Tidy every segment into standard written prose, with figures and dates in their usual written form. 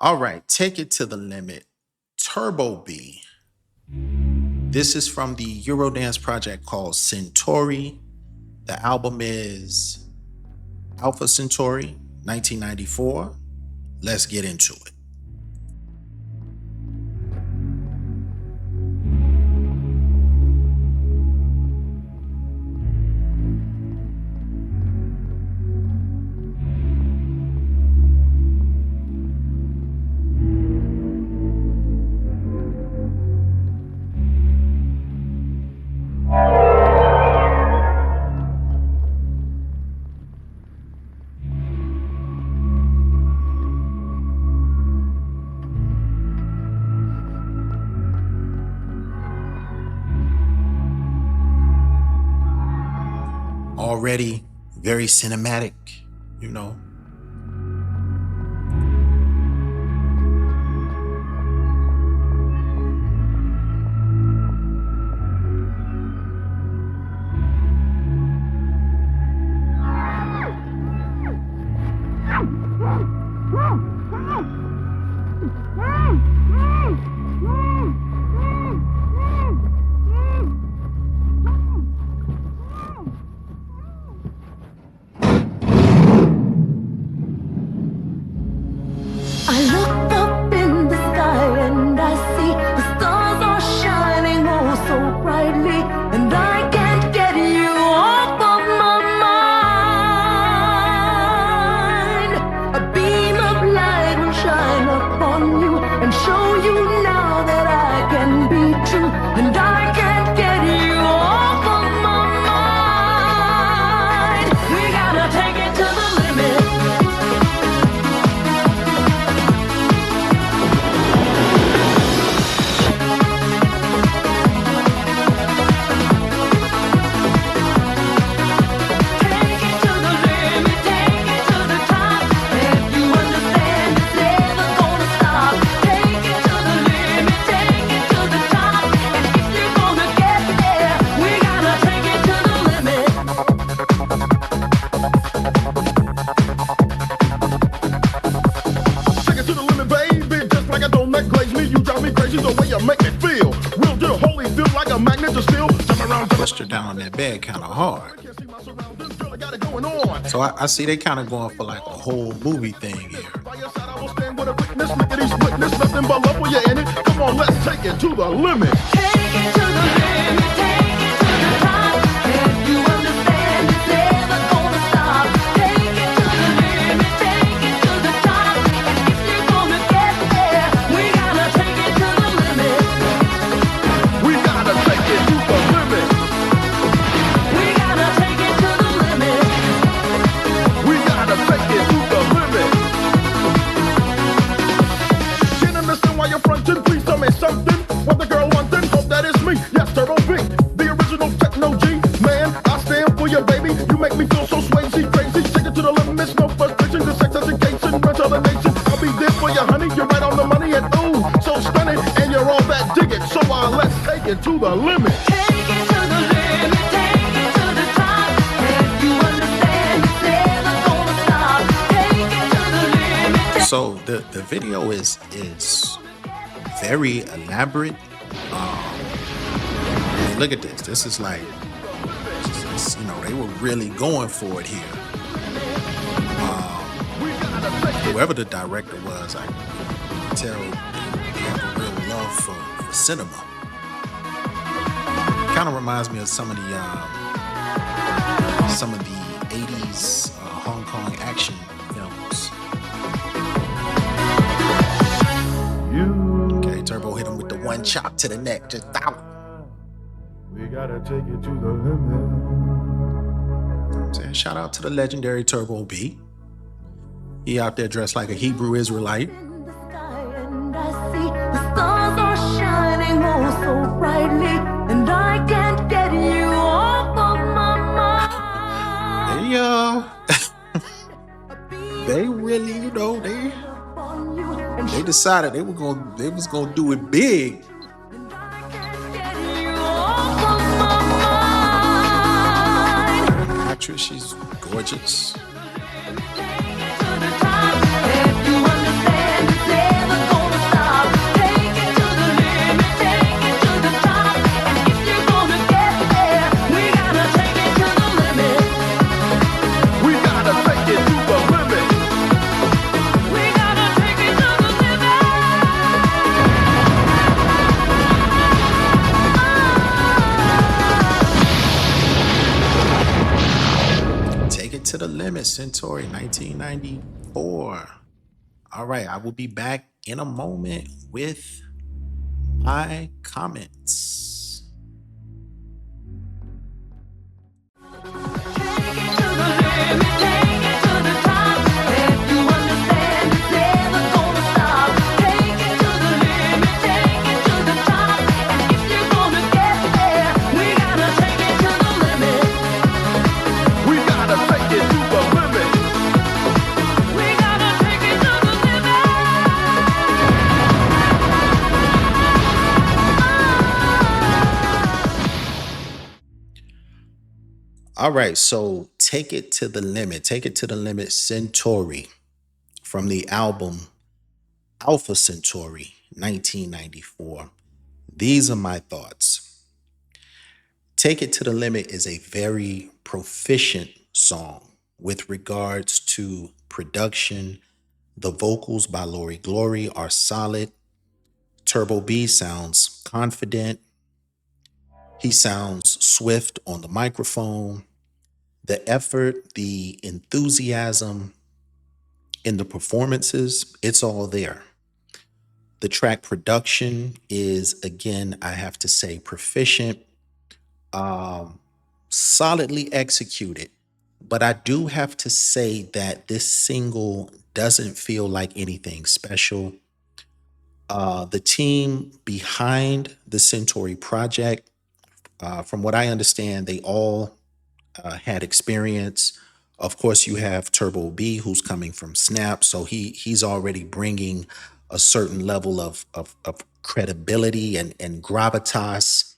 All right, take it to the limit. Turbo B. This is from the Eurodance project called Centory. The album is Alpha Centauri, 1994. Let's get into it. Already very cinematic, you know. Pushed her down on that bed kind of hard. So I see they kind of going for like a whole movie thing here. Come on, let's take it to the limit. Take it to the limit, take it to the top. If you understand, it's never gonna stop. Take it to the limit, take it to the top. And if you're gonna get there, we gotta take it to the limit. We gotta take it to the limit. We gotta take it to the limit. We gotta take it to the limit. Can't understand why you're frontin', please tell me something. What the girl wantin', hope that is me. Yes, Turbo B, the original techno G. Man, I stand for you, baby. You make me feel so swayzy, crazy. Take it to the limit, no frustration. The sex education, run to the nation. I'll be there for you, honey. You're right on the money, and ooh, so stunning. And you're all that dig it. So let's take it to the limit. Take it to the limit, take it to the top. If you understand, it's never gonna stop. Take it to the limit. So the video is very elaborate. Look at this. This is like, you know, they were really going for it here. Whoever the director was, I can tell they have a real love for cinema. Kind of reminds me of some of the 80s Hong Kong action films. Okay, Turbo hit him with the one chop to the neck, just out. We gotta take it to the limit. I'm saying, shout out to the legendary Turbo B. He out there dressed like a Hebrew Israelite. They really, you know, they decided they was gonna do it big. Actress, she's gorgeous. If you understand, Centory 1994. All right, I will be back in a moment with my comments. We gotta take it to the limit. All right, so Take It to the Limit. Take It to the Limit Centauri from the album Alpha Centauri 1994. These are my thoughts. Take It to the Limit is a very proficient song with regards to production. The vocals by Lori Glory are solid. Turbo B sounds confident. He sounds swift on the microphone. The effort, the enthusiasm in the performances, it's all there. The track production is, again, I have to say, proficient, um, solidly executed. But I do have to say that this single doesn't feel like anything special. The team behind the Centauri project, from what I understand, they all had experience. Of course, you have Turbo B, who's coming from Snap, so he's already bringing a certain level of credibility and gravitas.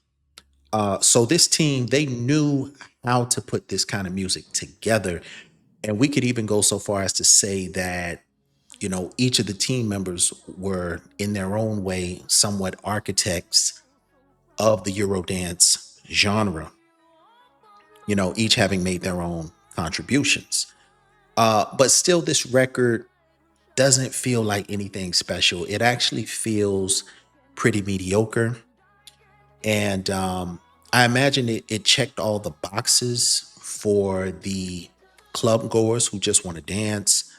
So this team, they knew how to put this kind of music together, and we could even go so far as to say that each of the team members were in their own way somewhat architects of the Eurodance genre, each having made their own contributions. But still, this record doesn't feel like anything special. It actually feels pretty mediocre. And I imagine it checked all the boxes for the club goers who just want to dance.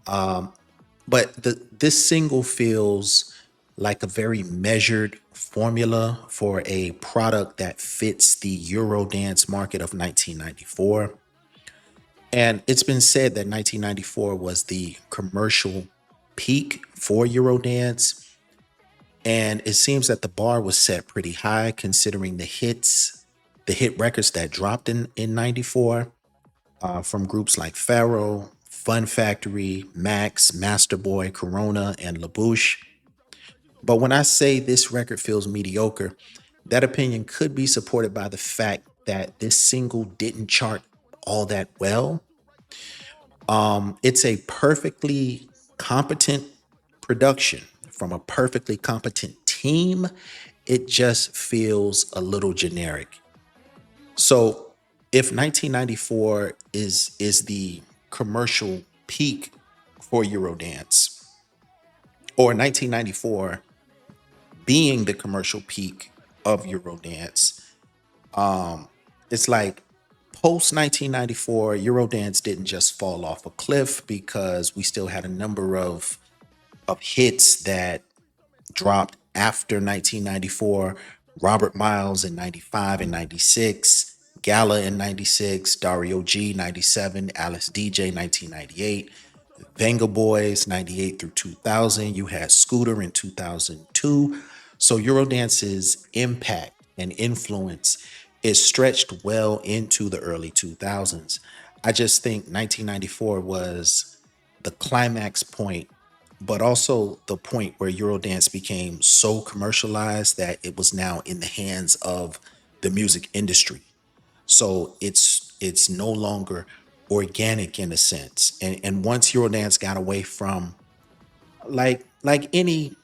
But this single feels like a very measured formula for a product that fits the Eurodance market of 1994. And it's been said that 1994 was the commercial peak for Eurodance. And it seems that the bar was set pretty high considering the hit records that dropped in 94 from groups like Pharaoh, Fun Factory, Max, Masterboy, Corona, and LaBouche. But when I say this record feels mediocre, that opinion could be supported by the fact that this single didn't chart all that well. It's a perfectly competent production from a perfectly competent team. It just feels a little generic. So if 1994 is the commercial peak for Eurodance, or 1994 being the commercial peak of Eurodance, it's like post 1994, Eurodance didn't just fall off a cliff because we still had a number of hits that dropped after 1994. Robert Miles in 95 and 96, Gala in 96, Dario G 97, Alice DJ 1998, Venga Boys 98 through 2000. You had Scooter in 2002. So Eurodance's impact and influence is stretched well into the early 2000s. I just think 1994 was the climax point, but also the point where Eurodance became so commercialized that it was now in the hands of the music industry. So it's no longer organic in a sense. And once Eurodance got away from like any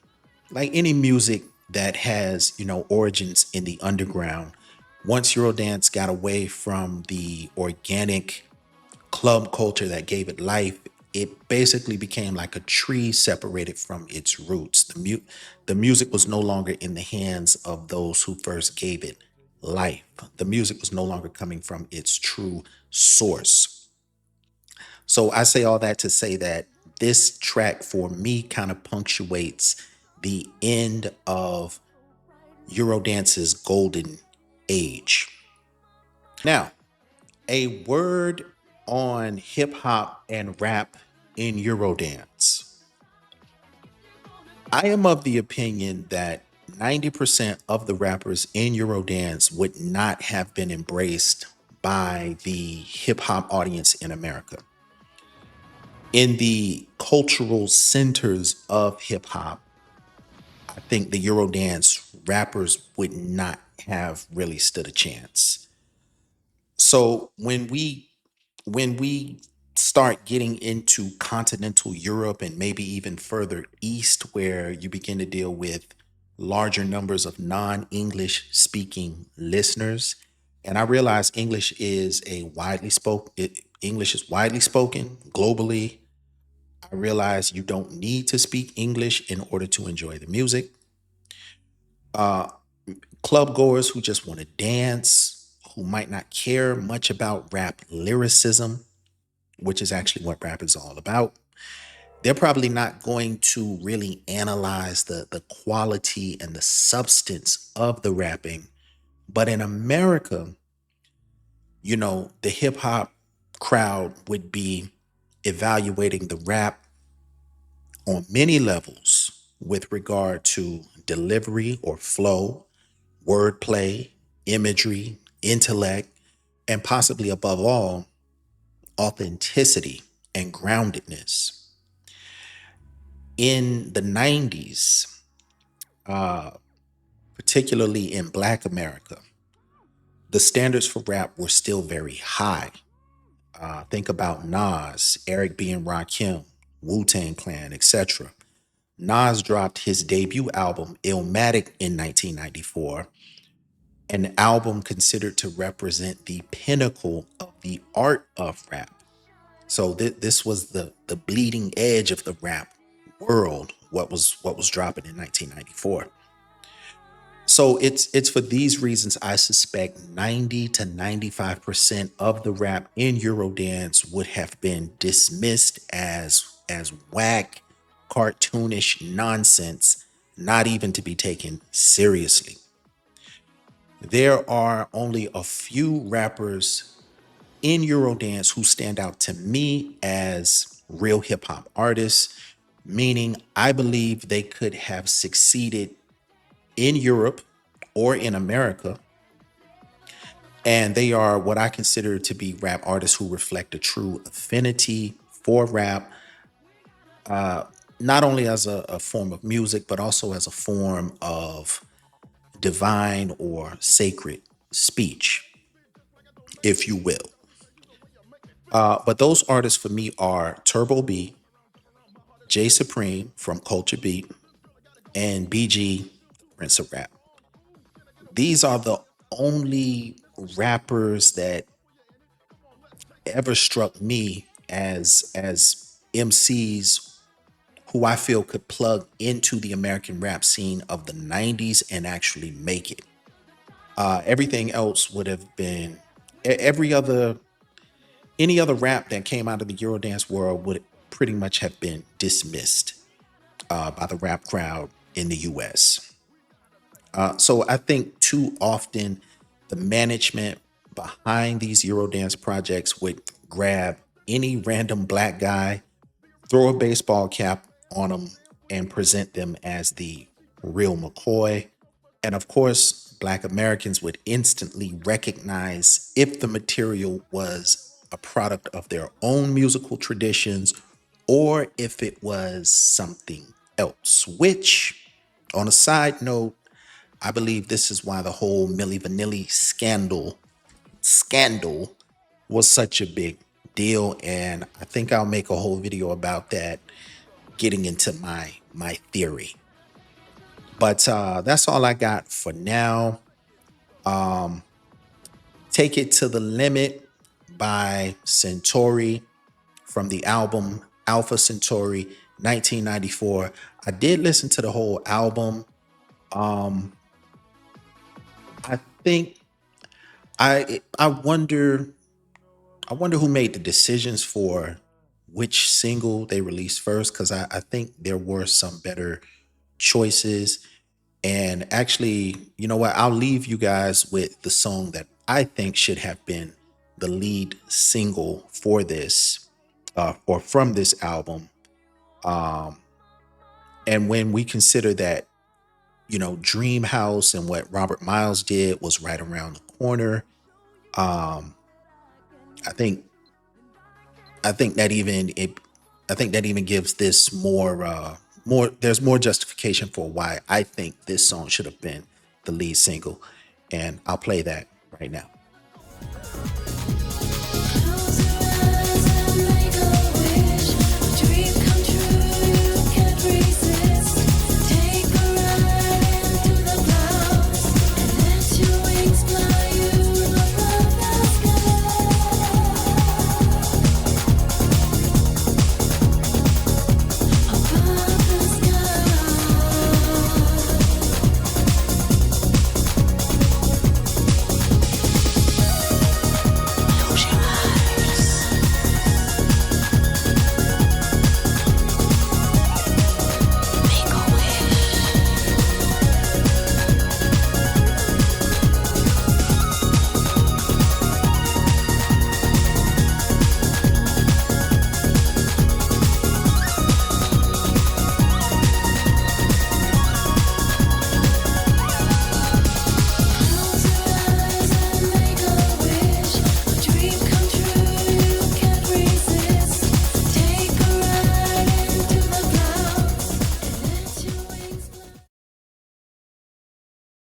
music that has, origins in the underground, once Eurodance got away from the organic club culture that gave it life, it basically became like a tree separated from its roots. The music was no longer in the hands of those who first gave it life. The music was no longer coming from its true source. So I say all that to say that this track for me kind of punctuates the end of Eurodance's golden age. Now, a word on hip hop and rap in Eurodance. I am of the opinion that 90% of the rappers in Eurodance would not have been embraced by the hip hop audience in America. In the cultural centers of hip hop, I think the Eurodance rappers would not have really stood a chance. So when we start getting into continental Europe and maybe even further east, where you begin to deal with larger numbers of non-English speaking listeners, and I realize English is widely spoken globally. I realize you don't need to speak English in order to enjoy the music. Club goers who just want to dance, who might not care much about rap lyricism, which is actually what rap is all about. They're probably not going to really analyze the quality and the substance of the rapping. But in America, the hip hop crowd would be evaluating the rap on many levels with regard to delivery or flow, wordplay, imagery, intellect, and possibly above all, authenticity and groundedness. In the 90s, particularly in Black America, the standards for rap were still very high. Think about Nas, Eric B. and Rakim, Wu Tang Clan, etc. Nas dropped his debut album, Illmatic, in 1994, an album considered to represent the pinnacle of the art of rap. So this was the bleeding edge of the rap world. What was dropping in 1994. So it's for these reasons I suspect 90 to 95% of the rap in Eurodance would have been dismissed as whack, cartoonish nonsense, not even to be taken seriously. There are only a few rappers in Eurodance who stand out to me as real hip hop artists, meaning I believe they could have succeeded in Europe or in America. And they are what I consider to be rap artists who reflect a true affinity for rap, not only as a form of music, but also as a form of divine or sacred speech, if you will. But those artists for me are Turbo B, J Supreme from Culture Beat, and BG, Prince of Rap. These are the only rappers that ever struck me as MCs who I feel could plug into the American rap scene of the 90s and actually make it. Everything else would have been every other any other rap that came out of the Eurodance world would pretty much have been dismissed by the rap crowd in the US. So I think too often the management behind these Eurodance projects would grab any random black guy, throw a baseball cap on them, and present them as the real McCoy. And of course, Black Americans would instantly recognize if the material was a product of their own musical traditions or if it was something else, which, on a side note, I believe this is why the whole Milli Vanilli scandal was such a big deal. And I think I'll make a whole video about that, getting into my theory. But that's all I got for now. Take It to the Limit by Centory from the album Alpha Centauri 1994. I did listen to the whole album. I think I wonder who made the decisions for which single they released first because I think there were some better choices. And actually, you know what? I'll leave you guys with the song that I think should have been the lead single for this, or from this album. Um, and when we consider that, Dream House and what Robert Miles did was right around the corner, um, I think I think that even it I think that even gives this more there's more justification for why I think this song should have been the lead single. And I'll play that right now.